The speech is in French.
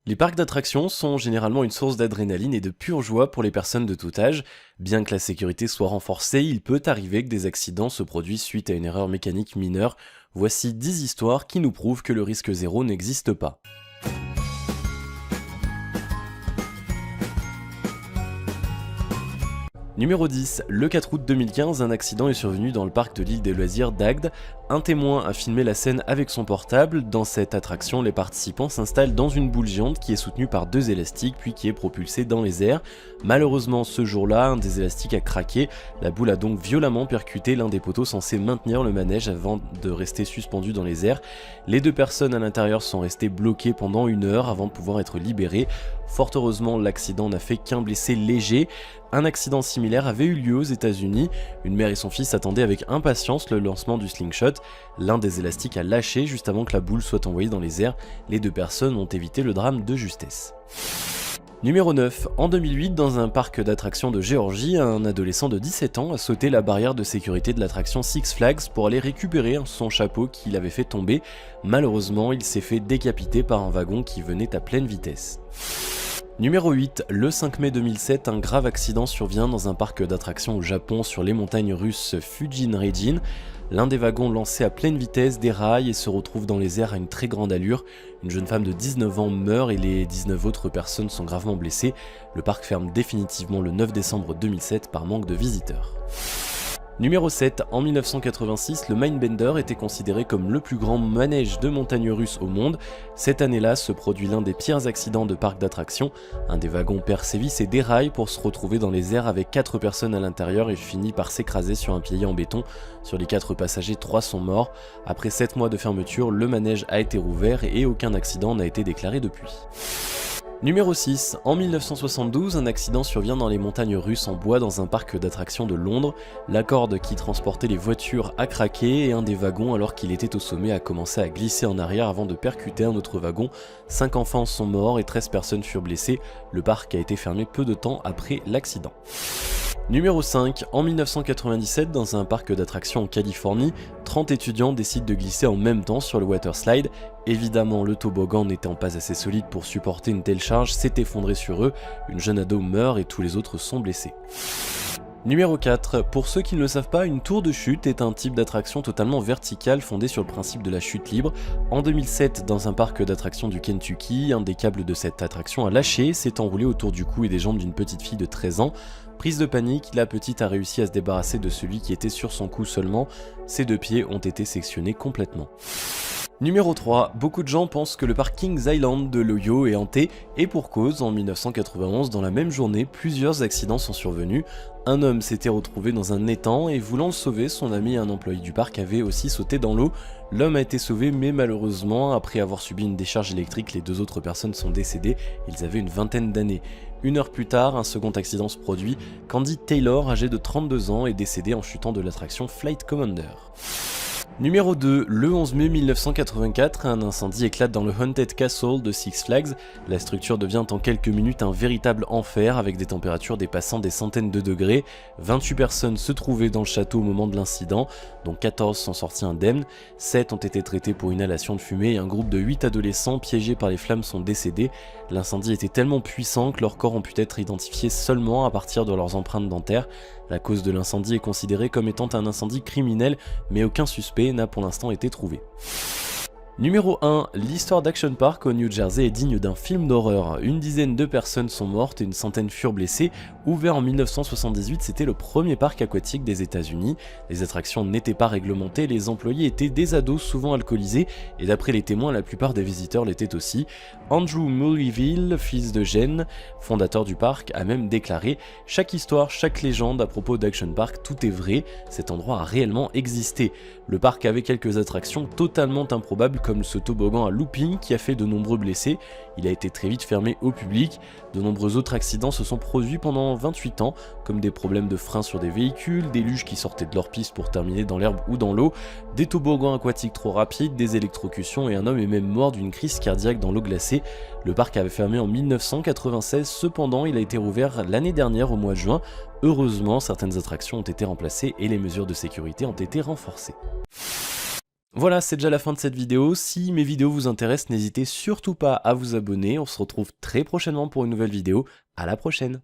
Les parcs d'attractions sont généralement une source d'adrénaline et de pure joie pour les personnes de tout âge. Bien que la sécurité soit renforcée, il peut arriver que des accidents se produisent suite à une erreur mécanique mineure. Voici 10 histoires qui nous prouvent que le risque zéro n'existe pas. Numéro 10. Le 4 août 2015, un accident est survenu dans le parc de l'île des loisirs d'Agde. Un témoin a filmé la scène avec son portable. Dans cette attraction, les participants s'installent dans une boule géante qui est soutenue par deux élastiques puis qui est propulsée dans les airs. Malheureusement, ce jour-là, un des élastiques a craqué. La boule a donc violemment percuté l'un des poteaux censés maintenir le manège avant de rester suspendu dans les airs. Les deux personnes à l'intérieur sont restées bloquées pendant 1 heure avant de pouvoir être libérées. Fort heureusement, l'accident n'a fait qu'un blessé léger. Un accident similaire avait eu lieu aux États-Unis. Une mère et son fils attendaient avec impatience le lancement du slingshot. L'un des élastiques a lâché juste avant que la boule soit envoyée dans les airs. Les deux personnes ont évité le drame de justesse. Numéro 9. En 2008, dans un parc d'attractions de Géorgie, un adolescent de 17 ans a sauté la barrière de sécurité de l'attraction Six Flags pour aller récupérer son chapeau qu'il avait fait tomber. Malheureusement, il s'est fait décapiter par un wagon qui venait à pleine vitesse. Numéro 8. Le 5 mai 2007, un grave accident survient dans un parc d'attractions au Japon sur les montagnes russes Fujin-Reijin. L'un des wagons lancé à pleine vitesse déraille et se retrouve dans les airs à une très grande allure. Une jeune femme de 19 ans meurt et les 19 autres personnes sont gravement blessées. Le parc ferme définitivement le 9 décembre 2007 par manque de visiteurs. Numéro 7. En 1986, le Mindbender était considéré comme le plus grand manège de montagnes russes au monde. Cette année-là se produit l'un des pires accidents de parc d'attractions. Un des wagons perd ses vis et déraille pour se retrouver dans les airs avec 4 personnes à l'intérieur et finit par s'écraser sur un pilier en béton. Sur les 4 passagers, 3 sont morts. Après 7 mois de fermeture, le manège a été rouvert et aucun accident n'a été déclaré depuis. Numéro 6. En 1972, un accident survient dans les montagnes russes en bois dans un parc d'attractions de Londres. La corde qui transportait les voitures a craqué et un des wagons, alors qu'il était au sommet, a commencé à glisser en arrière avant de percuter un autre wagon. 5 enfants sont morts et 13 personnes furent blessées. Le parc a été fermé peu de temps après l'accident. Numéro 5. En 1997, dans un parc d'attractions en Californie, 30 étudiants décident de glisser en même temps sur le water slide. Évidemment, le toboggan n'étant pas assez solide pour supporter une telle charge, s'est effondré sur eux. Une jeune ado meurt et tous les autres sont blessés. Numéro 4. Pour ceux qui ne le savent pas, une tour de chute est un type d'attraction totalement verticale fondée sur le principe de la chute libre. En 2007, dans un parc d'attractions du Kentucky, un des câbles de cette attraction a lâché, s'est enroulé autour du cou et des jambes d'une petite fille de 13 ans. Prise de panique, la petite a réussi à se débarrasser de celui qui était sur son cou seulement. Ses 2 pieds ont été sectionnés complètement. Numéro 3. Beaucoup de gens pensent que le parc Kings Island de l'Ohio est hanté, et pour cause, en 1991, dans la même journée, plusieurs accidents sont survenus. Un homme s'était retrouvé dans un étang et voulant le sauver, son ami et un employé du parc avaient aussi sauté dans l'eau. L'homme a été sauvé mais malheureusement, après avoir subi une décharge électrique, les 2 autres personnes sont décédées, ils avaient une vingtaine d'années. 1 heure plus tard, un second accident se produit. Candy Taylor, âgée de 32 ans, est décédée en chutant de l'attraction Flight Commander. Numéro 2. Le 11 mai 1984, un incendie éclate dans le Haunted Castle de Six Flags. La structure devient en quelques minutes un véritable enfer avec des températures dépassant des centaines de degrés. 28 personnes se trouvaient dans le château au moment de l'incident, dont 14 sont sortis indemnes. 7 ont été traités pour inhalation de fumée et un groupe de 8 adolescents piégés par les flammes sont décédés. L'incendie était tellement puissant que leurs corps ont pu être identifiés seulement à partir de leurs empreintes dentaires. La cause de l'incendie est considérée comme étant un incendie criminel, mais aucun suspect n'a pour l'instant été trouvé. Numéro 1. L'histoire d'Action Park au New Jersey est digne d'un film d'horreur. Une dizaine de personnes sont mortes et une centaine furent blessées. Ouvert en 1978, c'était le premier parc aquatique des États-Unis. Les attractions n'étaient pas réglementées, les employés étaient des ados souvent alcoolisés, et d'après les témoins, la plupart des visiteurs l'étaient aussi. Andrew Mullyville, fils de Jen, fondateur du parc, a même déclaré « Chaque histoire, chaque légende à propos d'Action Park, tout est vrai, cet endroit a réellement existé. » Le parc avait quelques attractions totalement improbables comme ce toboggan à looping qui a fait de nombreux blessés. Il a été très vite fermé au public. De nombreux autres accidents se sont produits pendant 28 ans, comme des problèmes de frein sur des véhicules, des luges qui sortaient de leur piste pour terminer dans l'herbe ou dans l'eau, des toboggans aquatiques trop rapides, des électrocutions et un homme est même mort d'une crise cardiaque dans l'eau glacée. Le parc avait fermé en 1996, cependant il a été rouvert l'année dernière au mois de juin. Heureusement, certaines attractions ont été remplacées et les mesures de sécurité ont été renforcées. Voilà, c'est déjà la fin de cette vidéo. Si mes vidéos vous intéressent, n'hésitez surtout pas à vous abonner. On se retrouve très prochainement pour une nouvelle vidéo. À la prochaine!